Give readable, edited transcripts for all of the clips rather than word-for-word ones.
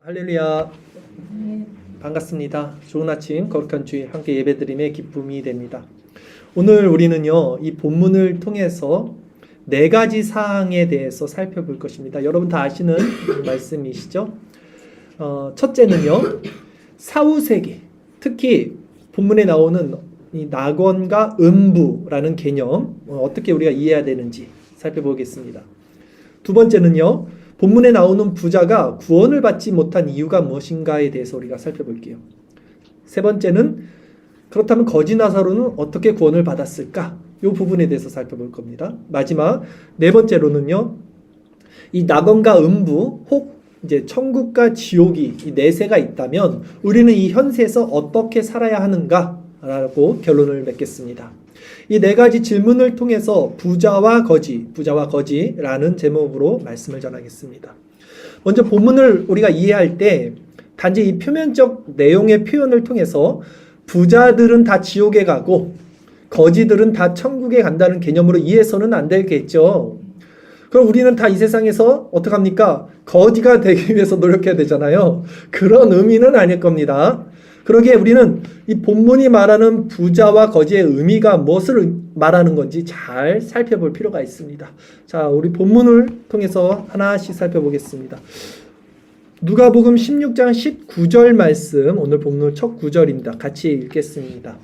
할렐루야. 반갑습니다. 좋은 아침 거룩한 주일 함께 예배드림의 기쁨이 됩니다. 오늘 우리는요 이 본문을 통해서 네 가지 사항에 대해서 살펴볼 것입니다. 여러분 다 아시는 말씀이시죠? 첫째는요 사후세계, 특히 본문에 나오는 이 낙원과 음부라는 개념 어떻게 우리가 이해해야 되는지 살펴보겠습니다. 두 번째는요 본문에 나오는 부자가 구원을 받지 못한 이유가 무엇인가에 대해서 우리가 살펴볼게요. 세 번째는 그렇다면 거지 나사로는 어떻게 구원을 받았을까? 이 부분에 대해서 살펴볼 겁니다. 마지막 네 번째로는요, 이 낙원과 음부, 혹 이제 천국과 지옥이 이 내세가 있다면 우리는 이 현세에서 어떻게 살아야 하는가라고 결론을 맺겠습니다. 이 네 가지 질문을 통해서 부자와 거지라는 제목으로 말씀을 전하겠습니다. 먼저 본문을 우리가 이해할 때 단지 이 표면적 내용의 표현을 통해서 부자들은 다 지옥에 가고 거지들은 다 천국에 간다는 개념으로 이해해서는 안 되겠죠. 그럼 우리는 다 이 세상에서 어떡합니까? 거지가 되기 위해서 노력해야 되잖아요. 그런 의미는 아닐 겁니다. 그러기에 우리는 이 본문이 말하는 부자와 거지의 의미가 무엇을 말하는 건지 잘 살펴볼 필요가 있습니다. 자, 우리 본문을 통해서 하나씩 살펴보겠습니다. 누가복음 16장 19절 말씀, 오늘 본문 첫 구절입니다. 같이 읽겠습니다.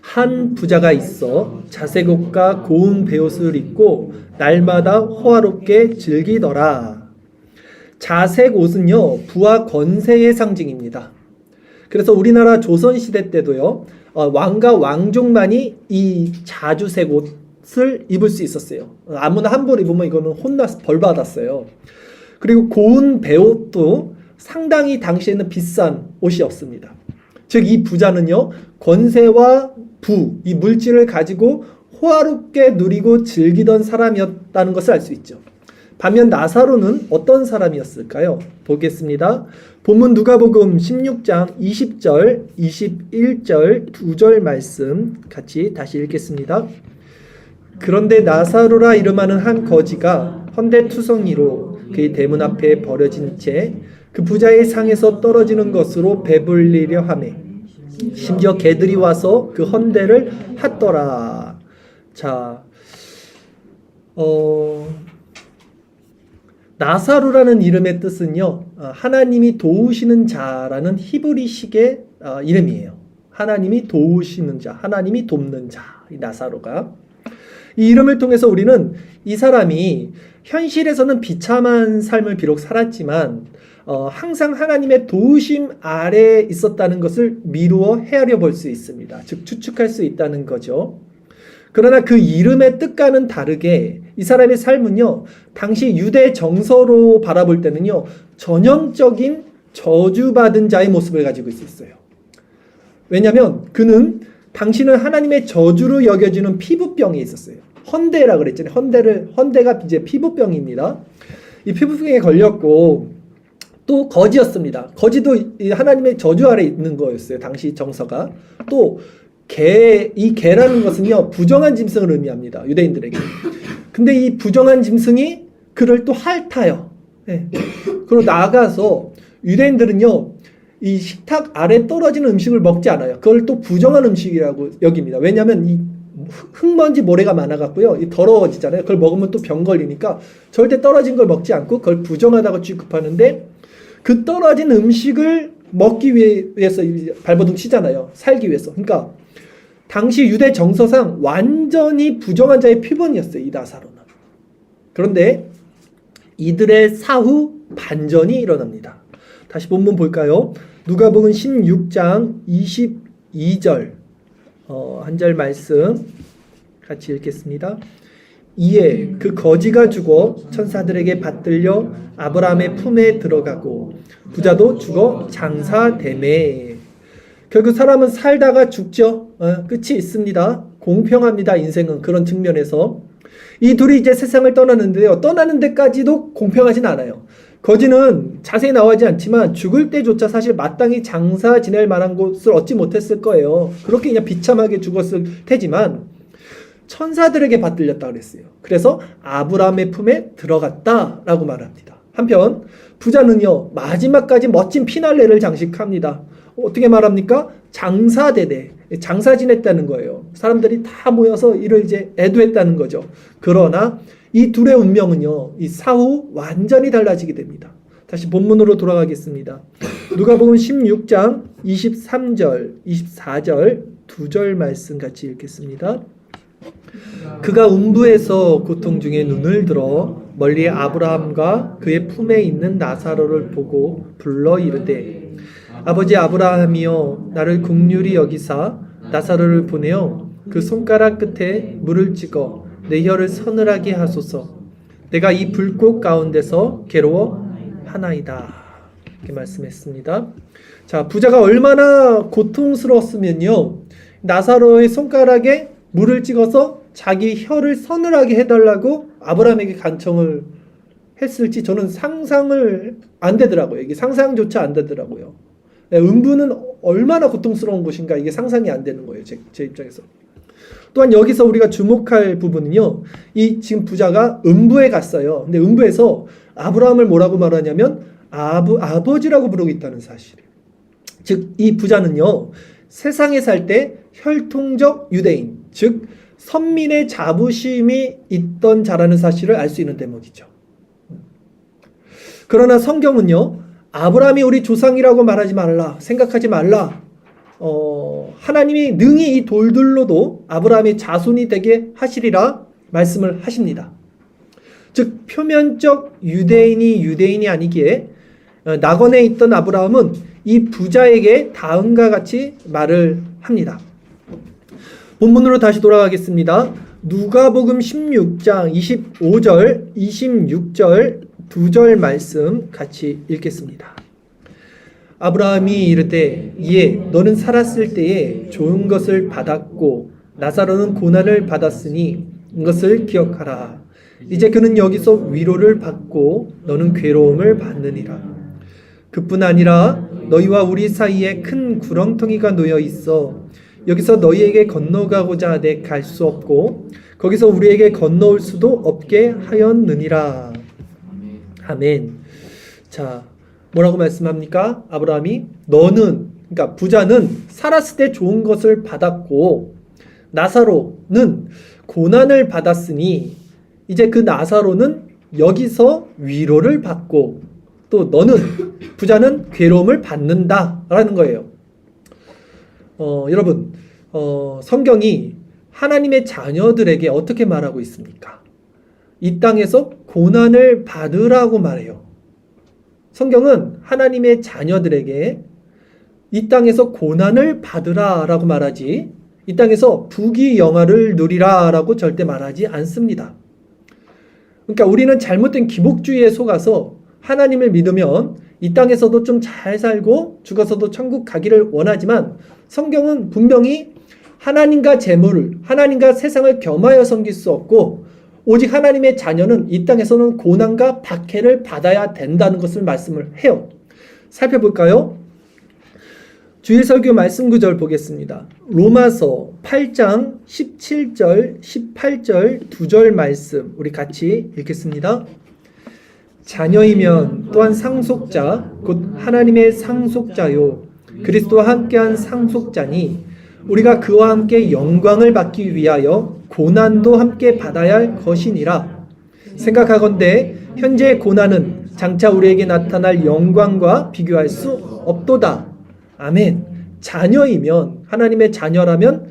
한 부자가 있어 자색 옷과 고운 베옷을 입고 날마다 호화롭게 즐기더라. 자색 옷은요 부와 권세의 상징입니다. 그래서 우리나라 조선시대 때도요 왕과 왕족만이 이 자주색 옷을 입을 수 있었어요. 아무나 함부로 입으면 이거는 혼나서 벌 받았어요. 그리고 고운 베옷도 상당히 당시에는 비싼 옷이었습니다. 즉 이 부자는요 권세와 부, 이 물질을 가지고 호화롭게 누리고 즐기던 사람이었다는 것을 알 수 있죠. 반면 나사로는 어떤 사람이었을까요? 보겠습니다. 본문 누가복음 16장 20절, 21절 두 절 말씀 같이 다시 읽겠습니다. 그런데 나사로라 이름하는 한 거지가 헌데투성이로 그의 대문 앞에 버려진 채 그 부자의 상에서 떨어지는 것으로 배불리려 하매 심지어 개들이 와서 그 헌데를 핫더라. 자, 나사로라는 이름의 뜻은요 하나님이 도우시는 자라는 히브리식의 이름이에요. 하나님이 도우시는 자, 하나님이 돕는 자, 이 나사로가. 이 이름을 통해서 우리는 이 사람이 현실에서는 비참한 삶을 비록 살았지만 항상 하나님의 도우심 아래에 있었다는 것을 미루어 헤아려 볼 수 있습니다. 즉 추측할 수 있다는 거죠. 그러나 그 이름의 뜻과는 다르게 이 사람의 삶은요 당시 유대 정서로 바라볼 때는요 전형적인 저주받은 자의 모습을 가지고 있었어요. 왜냐하면 그는 당신은 하나님의 저주로 여겨지는 피부병이 있었어요. 헌데라 그랬잖아요. 헌데가 이제 피부병입니다. 이 피부병에 걸렸고 또 거지였습니다. 거지도 하나님의 저주 아래 있는 거였어요. 당시 정서가. 또 이 개라는 것은요 부정한 짐승을 의미합니다. 유대인들에게. 근데 이 부정한 짐승이 그를 또 핥아요. 네. 그리고 나아가서 유대인들은요 이 식탁 아래 떨어지는 음식을 먹지 않아요. 그걸 또 부정한 음식이라고 여깁니다. 왜냐하면 이 흙먼지 모래가 많아갖고요 이 더러워지잖아요. 그걸 먹으면 또 병 걸리니까 절대 떨어진 걸 먹지 않고 그걸 부정하다고 취급하는데 그 떨어진 음식을 먹기 위해서 발버둥 치잖아요. 살기 위해서. 그러니까 당시 유대 정서상 완전히 부정한 자의 표본이었어요. 이 나사로는. 그런데 이들의 사후 반전이 일어납니다. 다시 본문 볼까요? 누가복음 16장 22절 한 절 말씀 같이 읽겠습니다. 이에 그 거지가 죽어 천사들에게 받들려 아브라함의 품에 들어가고 부자도 죽어 장사되매. 결국 사람은 살다가 죽죠. 끝이 있습니다. 공평합니다. 인생은 그런 측면에서. 이 둘이 이제 세상을 떠나는데요. 떠나는 데까지도 공평하진 않아요. 거지는 자세히 나오지 않지만 죽을 때조차 사실 마땅히 장사 지낼 만한 곳을 얻지 못했을 거예요. 그렇게 그냥 비참하게 죽었을 테지만 천사들에게 받들렸다 그랬어요. 그래서 아브라함의 품에 들어갔다라고 말합니다. 한편 부자는요, 마지막까지 멋진 피날레를 장식합니다. 어떻게 말합니까? 장사대대, 장사 지냈다는 거예요. 사람들이 다 모여서 이를 이제 애도했다는 거죠. 그러나 이 둘의 운명은요, 이 사후 완전히 달라지게 됩니다. 다시 본문으로 돌아가겠습니다. 누가복음 16장 23절, 24절 두 절 말씀 같이 읽겠습니다. 그가 음부에서 고통 중에 눈을 들어 멀리 아브라함과 그의 품에 있는 나사로를 보고 불러 이르되 아버지 아브라함이여 나를 긍휼히 여기사 나사로를 보내어 그 손가락 끝에 물을 찍어 내 혀를 서늘하게 하소서. 내가 이 불꽃 가운데서 괴로워하나이다. 이렇게 말씀했습니다. 자, 부자가 얼마나 고통스러웠으면요, 나사로의 손가락에 물을 찍어서 자기 혀를 서늘하게 해달라고 아브라함에게 간청을 했을지 저는 상상을 안 되더라고요. 이게 상상조차 안 되더라고요. 음부는 얼마나 고통스러운 곳인가, 이게 상상이 안 되는 거예요. 제 입장에서. 또한 여기서 우리가 주목할 부분은요, 이 지금 부자가 음부에 갔어요. 근데 음부에서 아브라함을 뭐라고 말하냐면 아버지라고 부르고 있다는 사실이에요. 즉 이 부자는요, 세상에 살 때 혈통적 유대인, 즉 선민의 자부심이 있던 자라는 사실을 알 수 있는 대목이죠. 그러나 성경은요, 아브라함이 우리 조상이라고 말하지 말라, 생각하지 말라. 하나님이 능히 이 돌들로도 아브라함의 자손이 되게 하시리라 말씀을 하십니다. 즉 표면적 유대인이 아니기에 낙원에 있던 아브라함은 이 부자에게 다음과 같이 말을 합니다. 본문으로 다시 돌아가겠습니다. 누가복음 16장 25절, 26절 두 절 말씀 같이 읽겠습니다. 아브라함이 이르되 예, 너는 살았을 때에 좋은 것을 받았고 나사로는 고난을 받았으니 이것을 기억하라. 이제 그는 여기서 위로를 받고 너는 괴로움을 받느니라. 그뿐 아니라 너희와 우리 사이에 큰 구렁텅이가 놓여 있어 여기서 너희에게 건너가고자 하되 갈 수 없고 거기서 우리에게 건너올 수도 없게 하였느니라. 아멘. 자, 뭐라고 말씀합니까? 아브라함이 너는, 그러니까 부자는 살았을 때 좋은 것을 받았고 나사로는 고난을 받았으니 이제 그 나사로는 여기서 위로를 받고 또 너는, 부자는 괴로움을 받는다라는 거예요. 여러분, 성경이 하나님의 자녀들에게 어떻게 말하고 있습니까? 이 땅에서 고난을 받으라고 말해요. 성경은 하나님의 자녀들에게 이 땅에서 고난을 받으라라고 말하지 이 땅에서 부귀영화를 누리라라고 절대 말하지 않습니다. 그러니까 우리는 잘못된 기복주의에 속아서 하나님을 믿으면 이 땅에서도 좀 잘 살고 죽어서도 천국 가기를 원하지만 성경은 분명히 하나님과 재물을, 하나님과 세상을 겸하여 섬길 수 없고 오직 하나님의 자녀는 이 땅에서는 고난과 박해를 받아야 된다는 것을 말씀을 해요. 살펴볼까요? 주일 설교 말씀 구절 보겠습니다. 로마서 8장 17절, 18절 두 절 말씀 우리 같이 읽겠습니다. 자녀이면 또한 상속자 곧 하나님의 상속자요 그리스도와 함께한 상속자니 우리가 그와 함께 영광을 받기 위하여 고난도 함께 받아야 할 것이니라. 생각하건대 현재의 고난은 장차 우리에게 나타날 영광과 비교할 수 없도다. 아멘. 자녀이면, 하나님의 자녀라면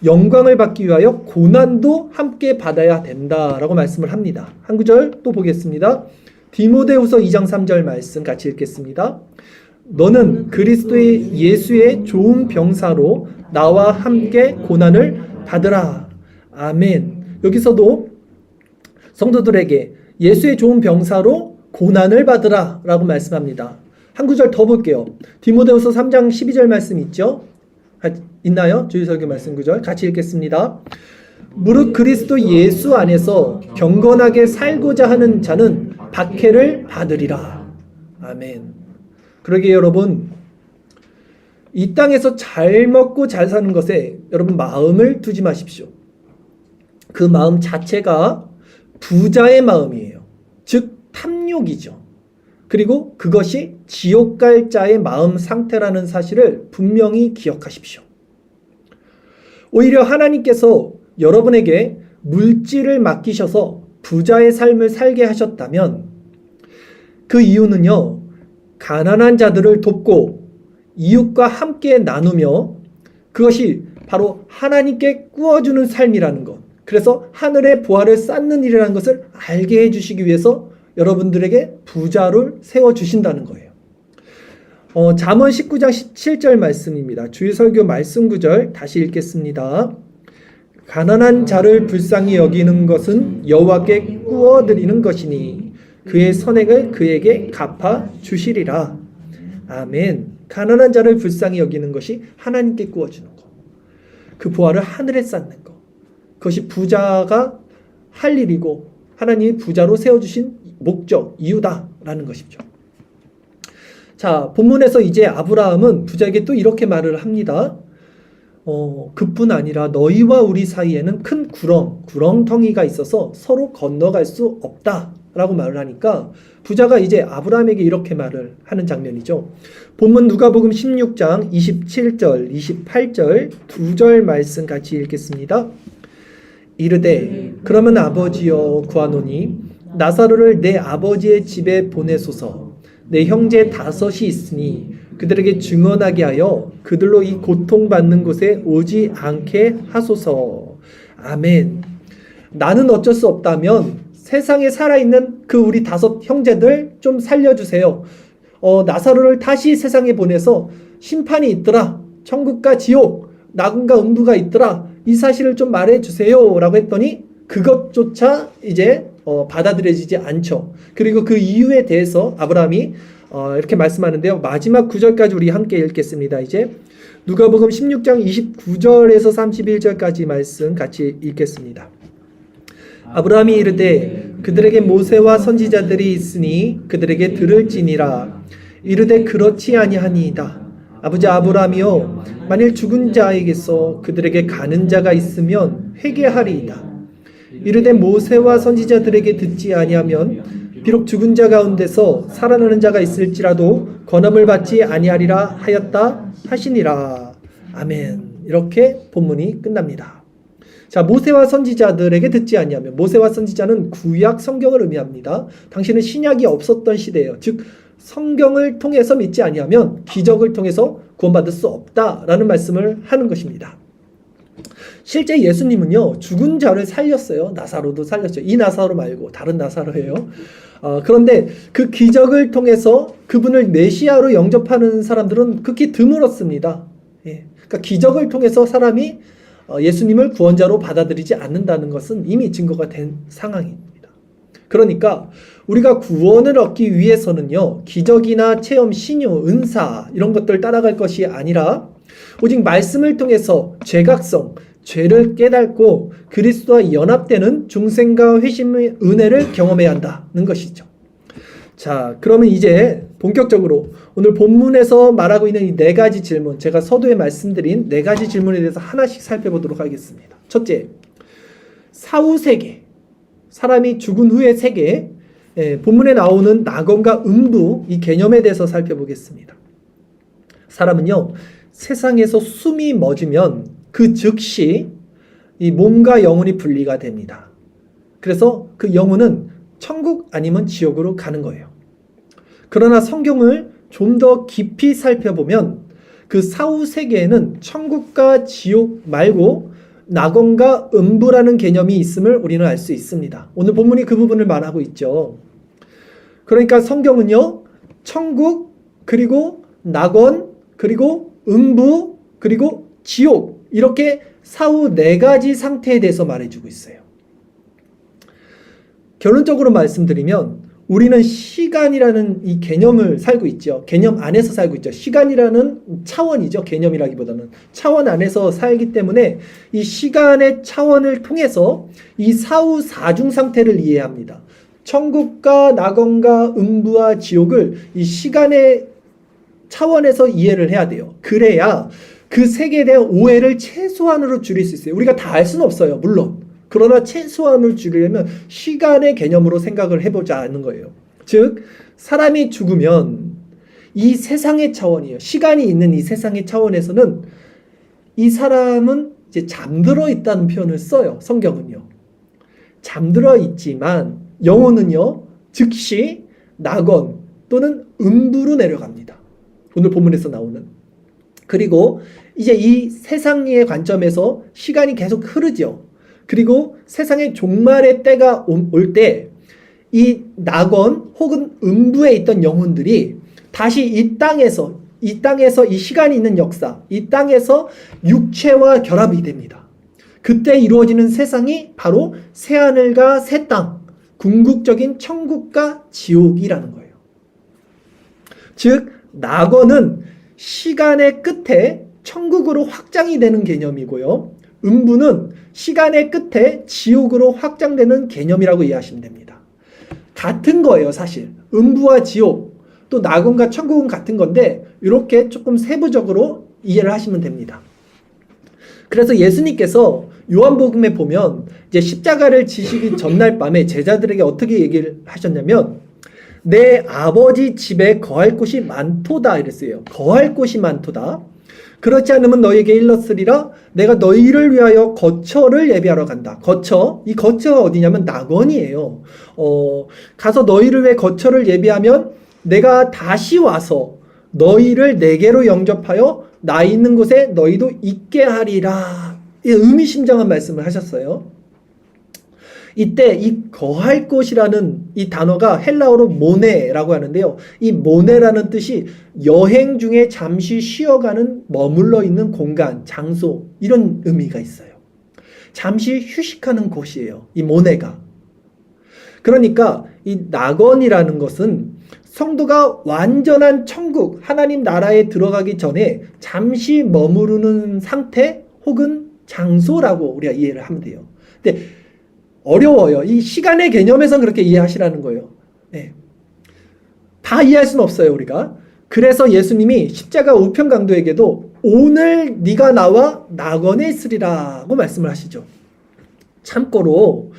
영광을 받기 위하여 고난도 함께 받아야 된다라고 말씀을 합니다. 한 구절 또 보겠습니다. 디모데후서 2장 3절 말씀 같이 읽겠습니다. 너는 그리스도의 예수의 좋은 병사로 나와 함께 고난을 받으라. 아멘. 여기서도 성도들에게 예수의 좋은 병사로 고난을 받으라 라고 말씀합니다. 한 구절 더 볼게요. 디모데후서 3장 12절 말씀 있죠? 있나요? 주일설교 말씀 구절 같이 읽겠습니다. 무릇 그리스도 예수 안에서 경건하게 살고자 하는 자는 박해를 받으리라. 아멘. 그러기에 여러분, 이 땅에서 잘 먹고 잘 사는 것에 여러분 마음을 두지 마십시오. 그 마음 자체가 부자의 마음이에요. 즉 탐욕이죠. 그리고 그것이 지옥 갈 자의 마음 상태라는 사실을 분명히 기억하십시오. 오히려 하나님께서 여러분에게 물질을 맡기셔서 부자의 삶을 살게 하셨다면 그 이유는요, 가난한 자들을 돕고 이웃과 함께 나누며 그것이 바로 하나님께 꾸어주는 삶이라는 것, 그래서 하늘의 보화를 쌓는 일이라는 것을 알게 해주시기 위해서 여러분들에게 부자를 세워주신다는 거예요. 잠언 19장 17절 말씀입니다. 주일 설교 말씀 구절 다시 읽겠습니다. 가난한 자를 불쌍히 여기는 것은 여호와께 꾸어드리는 것이니 그의 선행을 그에게 갚아 주시리라. 아멘. 가난한 자를 불쌍히 여기는 것이 하나님께 꾸어주는 것, 그 보화를 하늘에 쌓는 것, 그것이 부자가 할 일이고 하나님이 부자로 세워주신 목적, 이유다라는 것이죠. 자, 본문에서 이제 아브라함은 부자에게 또 이렇게 말을 합니다. 그뿐 아니라 너희와 우리 사이에는 큰 구렁텅이가 있어서 서로 건너갈 수 없다라고 말을 하니까 부자가 이제 아브라함에게 이렇게 말을 하는 장면이죠. 본문 누가복음 16장 27절, 28절 두 절 말씀 같이 읽겠습니다. 이르되 그러면 아버지여 구하노니 나사로를 내 아버지의 집에 보내소서. 내 형제 5이 있으니 그들에게 증언하게 하여 그들로 이 고통받는 곳에 오지 않게 하소서. 아멘. 나는 어쩔 수 없다면 세상에 살아있는 그 우리 5 형제들 좀 살려주세요. 나사로를 다시 세상에 보내서 심판이 있더라, 천국과 지옥, 낙원과 음부가 있더라, 이 사실을 좀 말해주세요 라고 했더니 그것조차 이제 받아들여지지 않죠. 그리고 그 이유에 대해서 아브라함이 이렇게 말씀하는데요. 마지막 9절까지 우리 함께 읽겠습니다. 이제 누가복음 16장 29절에서 31절까지 말씀 같이 읽겠습니다. 아브라함이 이르되 그들에게 모세와 선지자들이 있으니 그들에게 들을지니라. 이르되 그렇지 아니하니이다. 아버지 아브라함이여, 만일 죽은 자에게서 그들에게 가는 자가 있으면 회개하리이다. 이르되 모세와 선지자들에게 듣지 아니하면 비록 죽은 자 가운데서 살아나는 자가 있을지라도 권함을 받지 아니하리라 하였다 하시니라. 아멘. 이렇게 본문이 끝납니다. 자, 모세와 선지자들에게 듣지 아니하면, 모세와 선지자는 구약 성경을 의미합니다. 당시는 신약이 없었던 시대예요. 즉 성경을 통해서 믿지 아니하면 기적을 통해서 구원받을 수 없다라는 말씀을 하는 것입니다. 실제 예수님은요, 죽은 자를 살렸어요. 나사로도 살렸죠. 이 나사로 말고 다른 나사로예요. 그런데 그 기적을 통해서 그분을 메시아로 영접하는 사람들은 극히 드물었습니다. 예. 그러니까 기적을 통해서 사람이 예수님을 구원자로 받아들이지 않는다는 것은 이미 증거가 된 상황입니다. 그러니까 우리가 구원을 얻기 위해서는요, 기적이나 체험, 신유, 은사 이런 것들 따라갈 것이 아니라 오직 말씀을 통해서 죄각성, 죄를 깨닫고 그리스도와 연합되는 중생과 회심의 은혜를 경험해야 한다는 것이죠. 자, 그러면 이제 본격적으로 오늘 본문에서 말하고 있는 이 4가지 질문, 제가 서두에 말씀드린 4가지 질문에 대해서 하나씩 살펴보도록 하겠습니다. 첫째, 사후 세계, 사람이 죽은 후의 세계, 본문에 나오는 낙원과 음부, 이 개념에 대해서 살펴보겠습니다. 사람은요, 세상에서 숨이 멎으면 그 즉시 이 몸과 영혼이 분리가 됩니다. 그래서 그 영혼은 천국 아니면 지옥으로 가는 거예요. 그러나 성경을 좀 더 깊이 살펴보면 그 사후 세계에는 천국과 지옥 말고 낙원과 음부라는 개념이 있음을 우리는 알 수 있습니다. 오늘 본문이 그 부분을 말하고 있죠. 그러니까 성경은요, 천국, 그리고 낙원, 그리고 음부, 그리고 지옥, 이렇게 사후 4가지 상태에 대해서 말해주고 있어요. 결론적으로 말씀드리면 우리는 시간이라는 이 개념을 살고 있죠. 개념 안에서 살고 있죠. 시간이라는 차원이죠. 개념이라기보다는 차원 안에서 살기 때문에 이 시간의 차원을 통해서 이 사후 4중 상태를 이해합니다. 천국과 낙원과 음부와 지옥을 이 시간의 차원에서 이해를 해야 돼요. 그래야 그 세계에 대한 오해를 최소한으로 줄일 수 있어요. 우리가 다 알 수는 없어요, 물론. 그러나 최소한을 줄이려면 시간의 개념으로 생각을 해보자는 거예요. 즉 사람이 죽으면 이 세상의 차원이에요. 시간이 있는 이 세상의 차원에서는 이 사람은 이제 잠들어 있다는 표현을 써요. 성경은요. 잠들어 있지만 영혼은요, 즉시 낙원 또는 음부로 내려갑니다. 오늘 본문에서 나오는. 그리고 이제 이 세상의 관점에서 시간이 계속 흐르죠. 그리고 세상의 종말의 때가 올 때 이 낙원 혹은 음부에 있던 영혼들이 다시 이 땅에서 이 시간이 있는 역사, 이 땅에서 육체와 결합이 됩니다. 그때 이루어지는 세상이 바로 새하늘과 새 땅, 궁극적인 천국과 지옥이라는 거예요. 즉 낙원은 시간의 끝에 천국으로 확장이 되는 개념이고요. 음부는 시간의 끝에 지옥으로 확장되는 개념이라고 이해하시면 됩니다. 같은 거예요, 사실. 음부와 지옥, 또 낙원과 천국은 같은 건데 이렇게 조금 세부적으로 이해를 하시면 됩니다. 그래서 예수님께서 요한복음에 보면 이제 십자가를 지시기 전날 밤에 제자들에게 어떻게 얘기를 하셨냐면 내 아버지 집에 거할 곳이 많도다 이랬어요. 거할 곳이 많도다. 그렇지 않으면 너희에게 일렀으리라. 내가 너희를 위하여 거처를 예비하러 간다. 거처, 이 거처가 어디냐면 낙원이에요. 가서 너희를 위해 거처를 예비하면 내가 다시 와서 너희를 내게로 영접하여 나 있는 곳에 너희도 있게 하리라. 의미심장한 말씀을 하셨어요. 이때 이 거할 곳이라는 이 단어가 헬라어로 모네라고 하는데요. 이 모네라는 뜻이 여행 중에 잠시 쉬어가는 머물러 있는 공간, 장소 이런 의미가 있어요. 잠시 휴식하는 곳이에요. 이 모네가. 그러니까 이 낙원이라는 것은 성도가 완전한 천국, 하나님 나라에 들어가기 전에 잠시 머무르는 상태 혹은 장소라고 우리가 이해를 하면 돼요. 근데 어려워요. 이 시간의 개념에서 그렇게 이해하시라는 거예요. 네. 다 이해할 수는 없어요, 우리가. 그래서 예수님이 십자가 우편강도에게도 오늘 네가 나와 낙원에 있으리라고 말씀을 하시죠. 참고로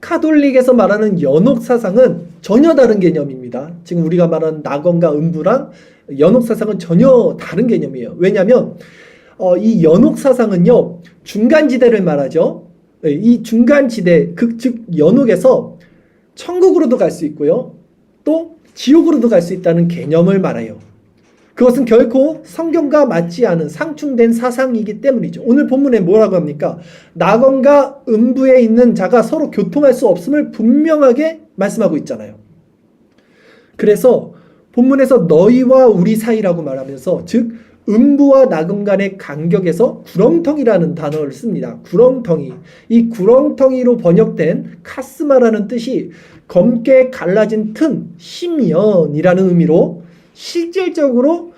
카톨릭에서 말하는 연옥사상은 전혀 다른 개념입니다. 지금 우리가 말하는 낙원과 음부랑 연옥사상은 전혀 다른 개념이에요. 왜냐하면 이 연옥사상은요, 중간지대를 말하죠. 이 중간지대, 즉 연옥에서 천국으로도 갈 수 있고요. 또 지옥으로도 갈 수 있다는 개념을 말해요. 그것은 결코 성경과 맞지 않은 상충된 사상이기 때문이죠. 오늘 본문에 뭐라고 합니까? 낙원과 음부에 있는 자가 서로 교통할 수 없음을 분명하게 말씀하고 있잖아요. 그래서 본문에서 너희와 우리 사이라고 말하면서 즉 음부와 낙원 간의 간격에서 구렁텅이라는 단어를 씁니다. 구렁텅이. 이 구렁텅이로 번역된 카스마라는 뜻이 검게 갈라진 틈, 심연이라는 의미로 실질적으로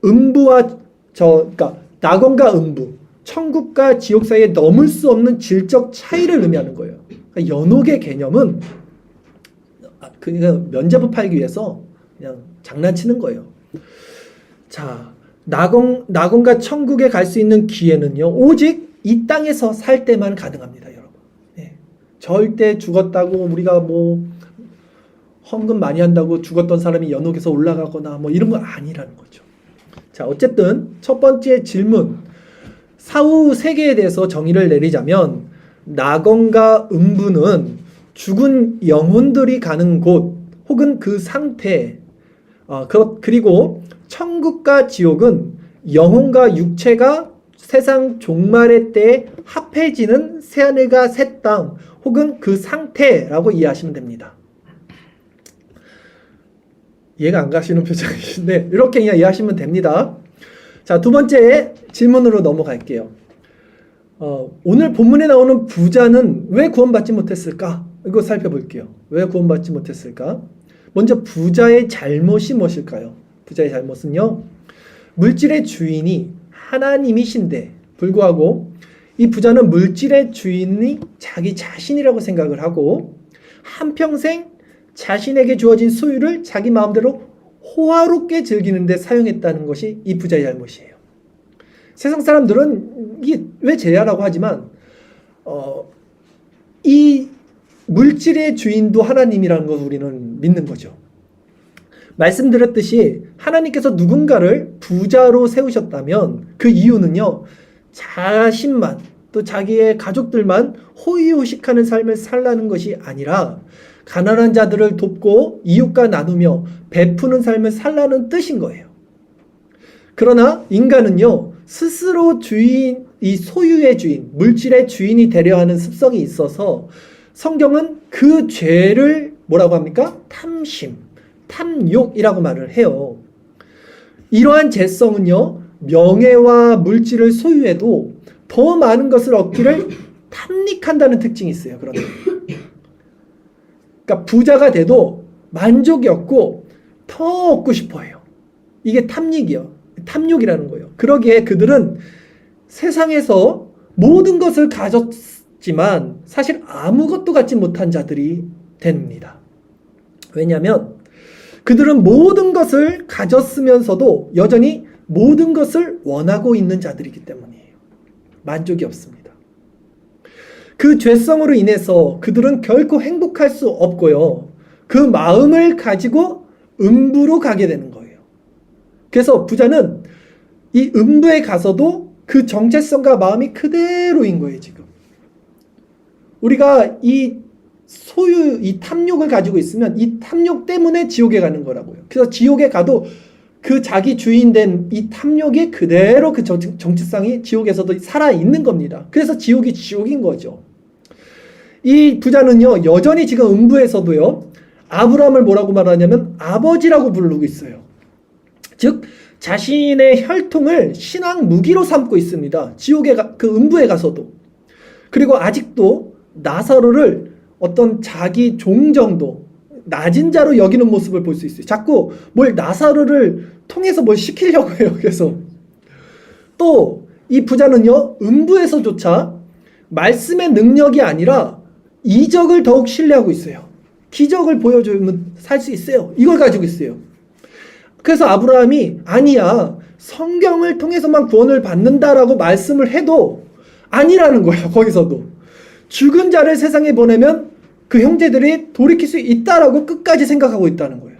음부와 그러니까 낙원과 음부, 천국과 지옥 사이에 넘을 수 없는 질적 차이를 의미하는 거예요. 그러니까 연옥의 개념은 그냥 면제부 팔기 위해서 그냥 장난치는 거예요. 자, 낙원과 천국에 갈 수 있는 기회는요, 오직 이 땅에서 살 때만 가능합니다, 여러분. 네. 절대 죽었다고 우리가 뭐 헌금 많이 한다고 죽었던 사람이 연옥에서 올라가거나 뭐 이런 거 아니라는 거죠. 자, 어쨌든 첫 번째 질문, 사후 세계에 대해서 정의를 내리자면 낙원과 음부는 죽은 영혼들이 가는 곳 혹은 그 상태, 그리고 천국과 지옥은 영혼과 육체가 세상 종말의 때에 합해지는 새하늘과 새 땅 혹은 그 상태라고 이해하시면 됩니다. 이해가 안 가시는 표정이신데 이렇게 그냥 이해하시면 됩니다. 자, 두 번째 질문으로 넘어갈게요. 오늘 본문에 나오는 부자는 왜 구원받지 못했을까? 이거 살펴볼게요. 왜 구원받지 못했을까? 먼저 부자의 잘못이 무엇일까요? 부자의 잘못은요, 물질의 주인이 하나님이신데 불구하고 이 부자는 물질의 주인이 자기 자신이라고 생각을 하고 한평생 자신에게 주어진 소유를 자기 마음대로 호화롭게 즐기는 데 사용했다는 것이 이 부자의 잘못이에요. 세상 사람들은 이게 왜 죄야라고 하지만 이 물질의 주인도 하나님이라는 것을 우리는 믿는 거죠. 말씀드렸듯이 하나님께서 누군가를 부자로 세우셨다면 그 이유는요, 자신만 또 자기의 가족들만 호의호식하는 삶을 살라는 것이 아니라 가난한 자들을 돕고 이웃과 나누며 베푸는 삶을 살라는 뜻인 거예요. 그러나 인간은요, 스스로 주인, 이 소유의 주인, 물질의 주인이 되려 하는 습성이 있어서 성경은 그 죄를 뭐라고 합니까? 탐심, 탐욕이라고 말을 해요. 이러한 죄성은요, 명예와 물질을 소유해도 더 많은 것을 얻기를 탐닉한다는 특징이 있어요. 그러면 그러니까 부자가 돼도 만족이 없고 더 얻고 싶어해요. 이게 탐욕이라는 거예요. 그러기에 그들은 세상에서 모든 것을 가졌지만 사실 아무것도 갖지 못한 자들이 됩니다. 왜냐하면 그들은 모든 것을 가졌으면서도 여전히 모든 것을 원하고 있는 자들이기 때문이에요. 만족이 없습니다. 그 죄성으로 인해서 그들은 결코 행복할 수 없고요. 그 마음을 가지고 음부로 가게 되는 거예요. 그래서 부자는 이 음부에 가서도 그 정체성과 마음이 그대로인 거예요, 지금. 우리가 이 탐욕을 가지고 있으면 이 탐욕 때문에 지옥에 가는 거라고요. 그래서 지옥에 가도 그 자기 주인된 이 탐욕이 그대로 그 정체성이 지옥에서도 살아있는 겁니다. 그래서 지옥이 지옥인 거죠. 이 부자는요, 여전히 지금 음부에서도요, 아브라함을 뭐라고 말하냐면 아버지라고 부르고 있어요. 즉, 자신의 혈통을 신앙 무기로 삼고 있습니다. 그 음부에 가서도. 그리고 아직도 나사로를 어떤 자기 종 정도, 낮은 자로 여기는 모습을 볼 수 있어요. 자꾸 나사로를 통해서 뭘 시키려고 해요. 그래서 또 이 부자는요, 음부에서조차 말씀의 능력이 아니라 이적을 더욱 신뢰하고 있어요. 기적을 보여주면 살 수 있어요. 이걸 가지고 있어요. 그래서 아브라함이 아니야, 성경을 통해서만 구원을 받는다라고 말씀을 해도 아니라는 거예요. 거기서도 죽은 자를 세상에 보내면 그 형제들이 돌이킬 수 있다라고 끝까지 생각하고 있다는 거예요.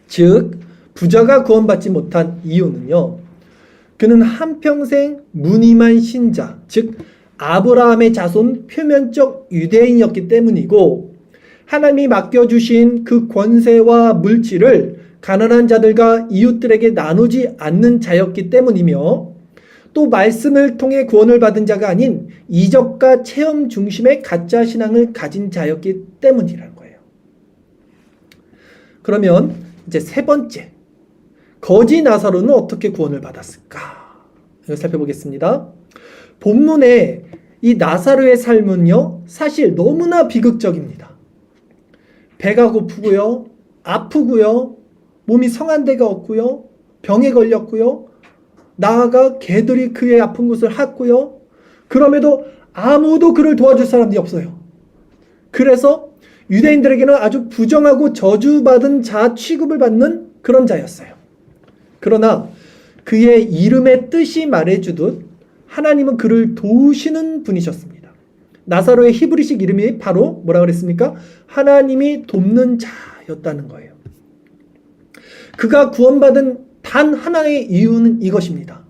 즉 부자가 구원받지 못한 이유는요, 그는 한평생 무늬만 신자, 즉 아브라함의 자손 표면적 유대인이었기 때문이고, 하나님이 맡겨주신 그 권세와 물질을 가난한 자들과 이웃들에게 나누지 않는 자였기 때문이며, 또 말씀을 통해 구원을 받은 자가 아닌 이적과 체험 중심의 가짜 신앙을 가진 자였기 때문이라는 거예요. 그러면 이제 세 번째, 거지 나사로는 어떻게 구원을 받았을까? 이걸 살펴보겠습니다. 본문에 이 나사로의 삶은요, 사실 너무나 비극적입니다. 배가 고프고요, 아프고요, 몸이 성한 데가 없고요, 병에 걸렸고요, 나아가 개들이 그의 아픈 곳을 핥고요, 그럼에도 아무도 그를 도와줄 사람이 없어요. 그래서 유대인들에게는 아주 부정하고 저주받은 자 취급을 받는 그런 자였어요. 그러나 그의 이름의 뜻이 말해주듯 하나님은 그를 도우시는 분이셨습니다. 나사로의 히브리식 이름이 바로 뭐라 그랬습니까? 하나님이 돕는 자였다는 거예요. 그가 구원받은 단 하나의 이유는 이것입니다.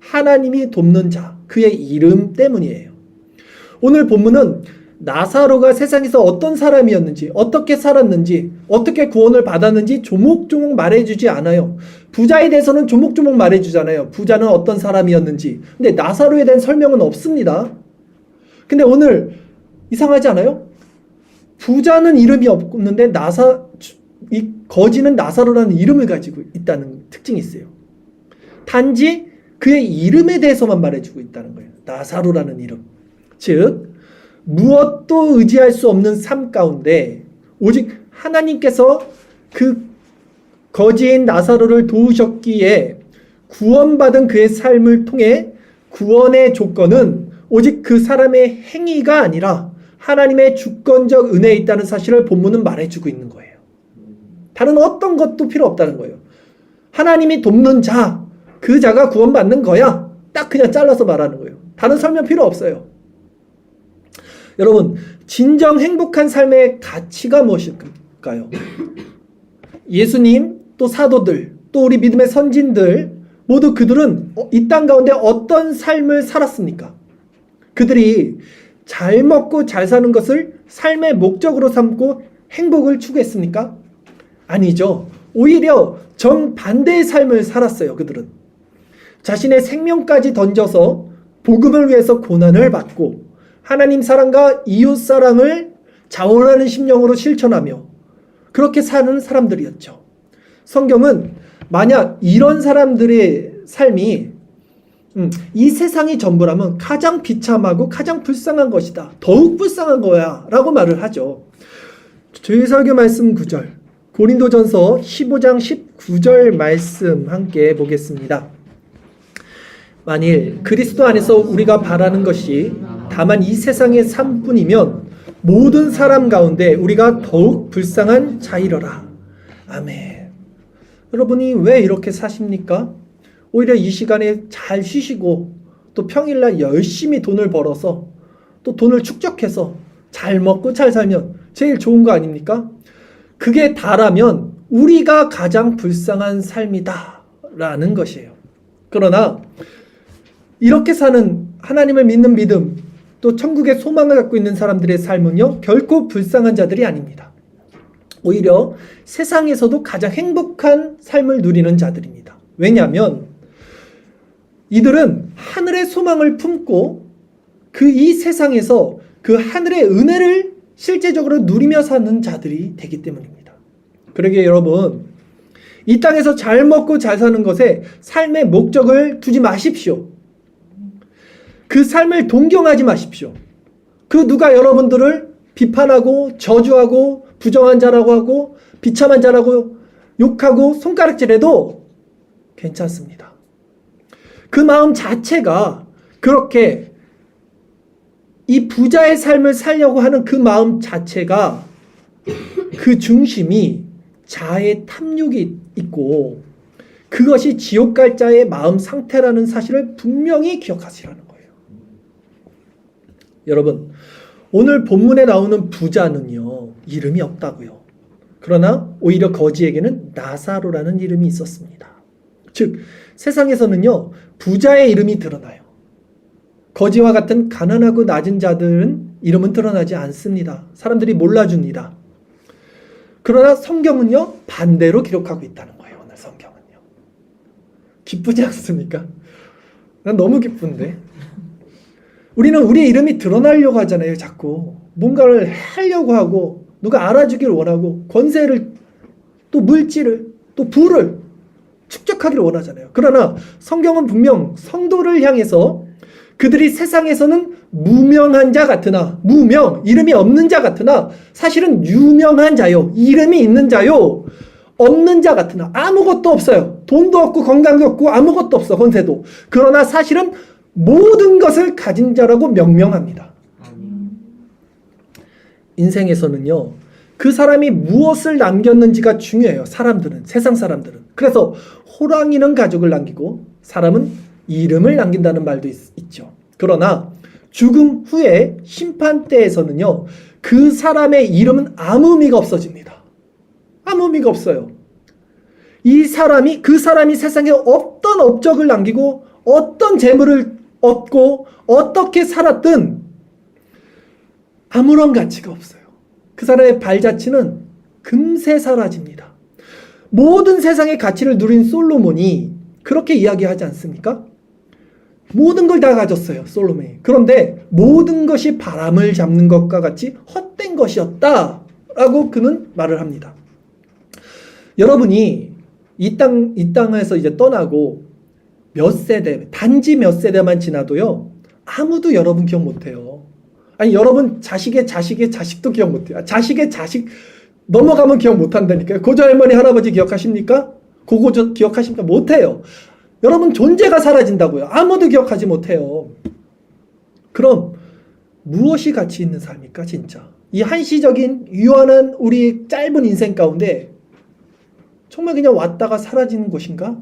하나님이 돕는 자, 그의 이름 때문이에요. 오늘 본문은 나사로가 세상에서 어떤 사람이었는지, 어떻게 살았는지, 어떻게 구원을 받았는지 조목조목 말해주지 않아요. 부자에 대해서는 조목조목 말해주잖아요. 부자는 어떤 사람이었는지. 근데 나사로에 대한 설명은 없습니다. 근데 오늘 이상하지 않아요? 부자는 이름이 없는데 이 거지는 나사로라는 이름을 가지고 있다는 특징이 있어요. 단지 그의 이름에 대해서만 말해주고 있다는 거예요. 나사로라는 이름. 즉 무엇도 의지할 수 없는 삶 가운데 오직 하나님께서 그 거지인 나사로를 도우셨기에 구원받은 그의 삶을 통해 구원의 조건은 오직 그 사람의 행위가 아니라 하나님의 주권적 은혜에 있다는 사실을 본문은 말해주고 있는 거예요. 다른 어떤 것도 필요 없다는 거예요. 하나님이 돕는 자, 그 자가 구원받는 거야. 딱 그냥 잘라서 말하는 거예요. 다른 설명 필요 없어요. 여러분, 진정 행복한 삶의 가치가 무엇일까요? 예수님, 또 사도들, 또 우리 믿음의 선진들 모두 그들은 이 땅 가운데 어떤 삶을 살았습니까? 그들이 잘 먹고 잘 사는 것을 삶의 목적으로 삼고 행복을 추구했습니까? 아니죠. 오히려 정반대의 삶을 살았어요. 그들은 자신의 생명까지 던져서 복음을 위해서 고난을 받고 하나님 사랑과 이웃 사랑을 자원하는 심령으로 실천하며 그렇게 사는 사람들이었죠. 성경은 만약 이런 사람들의 삶이 이 세상이 전부라면 가장 비참하고 가장 불쌍한 것이다. 더욱 불쌍한 거야 라고 말을 하죠. 저희 설교 말씀 9절 고린도전서 15장 19절 말씀 함께 보겠습니다. 만일 그리스도 안에서 우리가 바라는 것이 다만 이 세상의 삶뿐이면 모든 사람 가운데 우리가 더욱 불쌍한 자이러라. 아멘. 여러분이 왜 이렇게 사십니까? 오히려 이 시간에 잘 쉬시고 또 평일날 열심히 돈을 벌어서 또 돈을 축적해서 잘 먹고 잘 살면 제일 좋은 거 아닙니까? 그게 다라면 우리가 가장 불쌍한 삶이다 라는 것이에요. 그러나 이렇게 사는 하나님을 믿는 믿음 또 천국의 소망을 갖고 있는 사람들의 삶은요 결코 불쌍한 자들이 아닙니다. 오히려 세상에서도 가장 행복한 삶을 누리는 자들입니다. 왜냐하면 이들은 하늘의 소망을 품고 이 세상에서 그 하늘의 은혜를 실제적으로 누리며 사는 자들이 되기 때문입니다. 그러기에 여러분 이 땅에서 잘 먹고 잘 사는 것에 삶의 목적을 두지 마십시오. 그 삶을 동경하지 마십시오. 그 누가 여러분들을 비판하고 저주하고 부정한 자라고 하고 비참한 자라고 욕하고 손가락질해도 괜찮습니다. 그 마음 자체가 그렇게 이 부자의 삶을 살려고 하는 그 마음 자체가 그 중심이 자아의 탐욕이 있고 그것이 지옥 갈 자의 마음 상태라는 사실을 분명히 기억하시라는 거예요. 여러분 오늘 본문에 나오는 부자는요 이름이 없다고요. 그러나 오히려 거지에게는 나사로라는 이름이 있었습니다. 즉 세상에서는요 부자의 이름이 드러나요. 거지와 같은 가난하고 낮은 자들은 이름은 드러나지 않습니다. 사람들이 몰라줍니다. 그러나 성경은요 반대로 기록하고 있다는 거예요. 오늘 성경은요 기쁘지 않습니까? 난 너무 기쁜데 우리는 우리의 이름이 드러나려고 하잖아요. 자꾸 뭔가를 하려고 하고 누가 알아주기를 원하고 권세를 또 물질을 또 부를 축적하기를 원하잖아요. 그러나 성경은 분명 성도를 향해서 그들이 세상에서는 무명한 자 같으나 무명, 이름이 없는 자 같으나 사실은 유명한 자요. 이름이 있는 자요. 없는 자 같으나 아무것도 없어요. 돈도 없고 건강도 없고 아무것도 없어. 권세도. 그러나 사실은 모든 것을 가진 자라고 명명합니다. 인생에서는요. 그 사람이 무엇을 남겼는지가 중요해요. 사람들은, 세상 사람들은. 그래서 호랑이는 가족을 남기고 사람은 이름을 남긴다는 말도 있죠. 그러나 죽음 후에 심판대에서는요. 그 사람의 이름은 아무 의미가 없어집니다. 아무 의미가 없어요. 그 사람이 세상에 어떤 업적을 남기고 어떤 재물을 얻고 어떻게 살았든 아무런 가치가 없어요. 그 사람의 발자취는 금세 사라집니다. 모든 세상의 가치를 누린 솔로몬이 그렇게 이야기하지 않습니까? 모든 걸 다 가졌어요. 솔로몬이. 그런데 모든 것이 바람을 잡는 것과 같이 헛된 것이었다라고 그는 말을 합니다. 여러분이 이 땅에서 이제 떠나고 몇 세대, 단지 몇 세대만 지나도요. 아무도 여러분 기억 못해요. 아니 여러분 자식의 자식도 기억 못해요. 자식의 자식 넘어가면 기억 못한다니까요. 고조할머니 할아버지 기억하십니까? 고고 기억하십니까? 못해요. 여러분 존재가 사라진다고요. 아무도 기억하지 못해요. 그럼 무엇이 가치 있는 삶입니까? 진짜 이 한시적인 유한한 우리 짧은 인생 가운데 정말 그냥 왔다가 사라지는 것인가?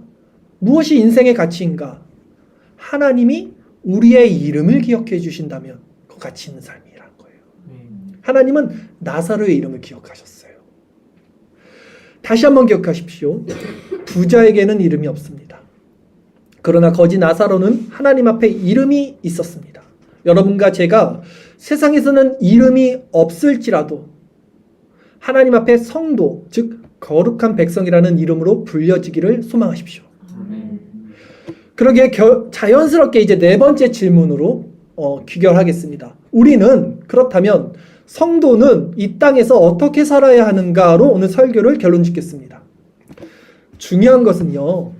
무엇이 인생의 가치인가? 하나님이 우리의 이름을 기억해 주신다면 그 가치 있는 삶이라는 거예요. 하나님은 나사로의 이름을 기억하셨어요. 다시 한번 기억하십시오. 부자에게는 이름이 없습니다. 그러나 거지 나사로는 하나님 앞에 이름이 있었습니다. 여러분과 제가 세상에서는 이름이 없을지라도 하나님 앞에 성도, 즉 거룩한 백성이라는 이름으로 불려지기를 소망하십시오. 그러기에 자연스럽게 이제 네 번째 질문으로 귀결하겠습니다. 우리는 그렇다면 성도는 이 땅에서 어떻게 살아야 하는가로 오늘 설교를 결론 짓겠습니다. 중요한 것은요,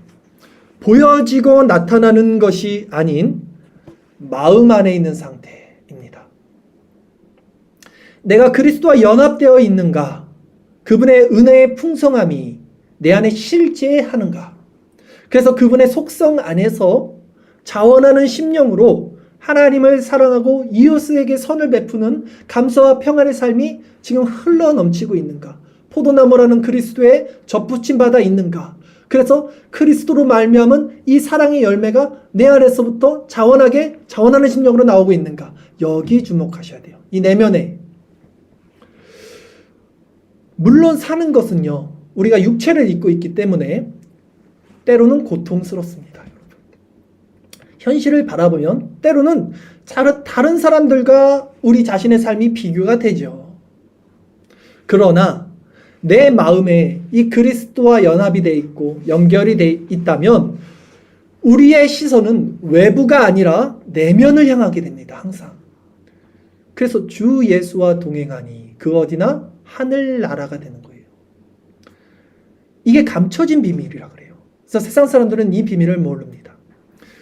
보여지고 나타나는 것이 아닌 마음 안에 있는 상태입니다. 내가 그리스도와 연합되어 있는가? 그분의 은혜의 풍성함이 내 안에 실제하는가? 그래서 그분의 속성 안에서 자원하는 심령으로 하나님을 사랑하고 이웃에게 선을 베푸는 감사와 평안의 삶이 지금 흘러 넘치고 있는가? 포도나무라는 그리스도에 접붙임 받아 있는가? 그래서 그리스도로 말미암은 이 사랑의 열매가 내 안에서부터 자원하는 심령으로 나오고 있는가? 여기 주목하셔야 돼요. 이 내면에. 물론 사는 것은요, 우리가 육체를 입고 있기 때문에 때로는 고통스럽습니다. 현실을 바라보면 때로는 다른 사람들과 우리 자신의 삶이 비교가 되죠. 그러나 내 마음에 이 그리스도와 연합이 되어 있고 연결이 되어 있다면 우리의 시선은 외부가 아니라 내면을 향하게 됩니다. 항상. 그래서 주 예수와 동행하니 그 어디나 하늘나라가 되는 거예요. 이게 감춰진 비밀이라 그래요. 그래서 세상 사람들은 이 비밀을 모릅니다.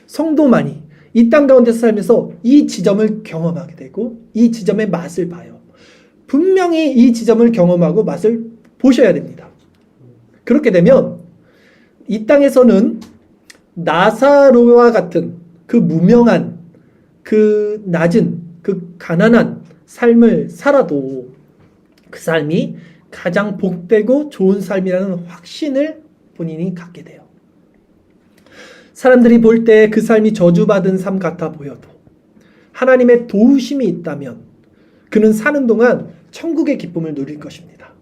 성도만이 이 땅 가운데서 살면서 이 지점을 경험하게 되고 이 지점의 맛을 봐요. 분명히 이 지점을 경험하고 맛을 보셔야 됩니다. 그렇게 되면 이 땅에서는 나사로와 같은 그 무명한, 그 낮은, 그 가난한 삶을 살아도 그 삶이 가장 복되고 좋은 삶이라는 확신을 본인이 갖게 돼요. 사람들이 볼 때 그 삶이 저주받은 삶 같아 보여도 하나님의 도우심이 있다면 그는 사는 동안 천국의 기쁨을 누릴 것입니다.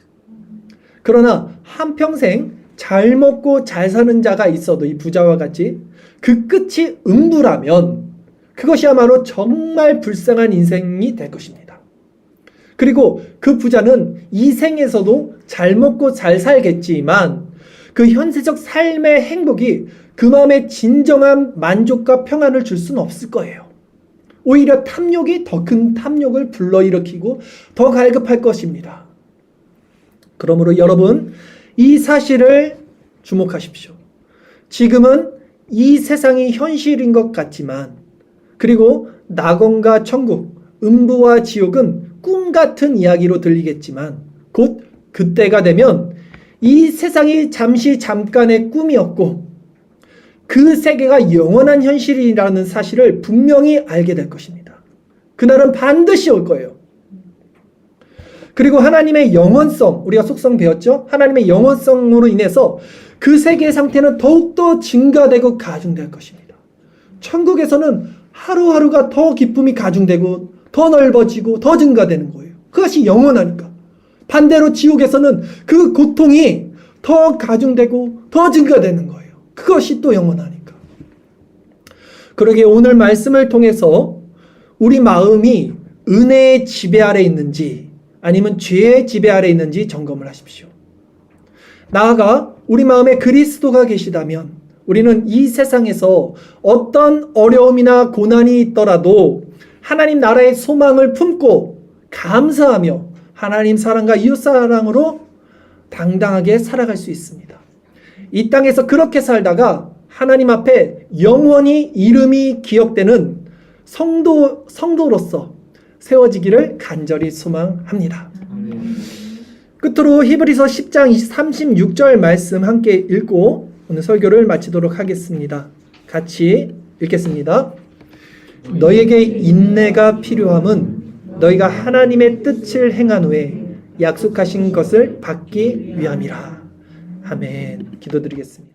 그러나 한평생 잘 먹고 잘 사는 자가 있어도 이 부자와 같이 그 끝이 음부라면 그것이야말로 정말 불쌍한 인생이 될 것입니다. 그리고 그 부자는 이 생에서도 잘 먹고 잘 살겠지만 그 현세적 삶의 행복이 그 마음에 진정한 만족과 평안을 줄 수는 없을 거예요. 오히려 탐욕이 더 큰 탐욕을 불러일으키고 더 갈급할 것입니다. 그러므로 여러분, 이 사실을 주목하십시오. 지금은 이 세상이 현실인 것 같지만, 그리고 낙원과 천국, 음부와 지옥은 꿈 같은 이야기로 들리겠지만 곧 그때가 되면 이 세상이 잠깐의 꿈이었고 그 세계가 영원한 현실이라는 사실을 분명히 알게 될 것입니다. 그날은 반드시 올 거예요. 그리고 하나님의 영원성, 우리가 속성 배웠죠? 하나님의 영원성으로 인해서 그 세계의 상태는 더욱더 증가되고 가중될 것입니다. 천국에서는 하루하루가 더 기쁨이 가중되고 더 넓어지고 더 증가되는 거예요. 그것이 영원하니까. 반대로 지옥에서는 그 고통이 더 가중되고 더 증가되는 거예요. 그것이 또 영원하니까. 그러기에 오늘 말씀을 통해서 우리 마음이 은혜의 지배 아래 있는지 아니면 죄의 지배 아래 있는지 점검을 하십시오. 나아가 우리 마음에 그리스도가 계시다면 우리는 이 세상에서 어떤 어려움이나 고난이 있더라도 하나님 나라의 소망을 품고 감사하며 하나님 사랑과 이웃 사랑으로 당당하게 살아갈 수 있습니다. 이 땅에서 그렇게 살다가 하나님 앞에 영원히 이름이 기억되는 성도로서 세워지기를 간절히 소망합니다. 끝으로 히브리서 10장 36절 말씀 함께 읽고 오늘 설교를 마치도록 하겠습니다. 같이 읽겠습니다. 너에게 인내가 필요함은 너희가 하나님의 뜻을 행한 후에 약속하신 것을 받기 위함이라. 아멘. 기도드리겠습니다.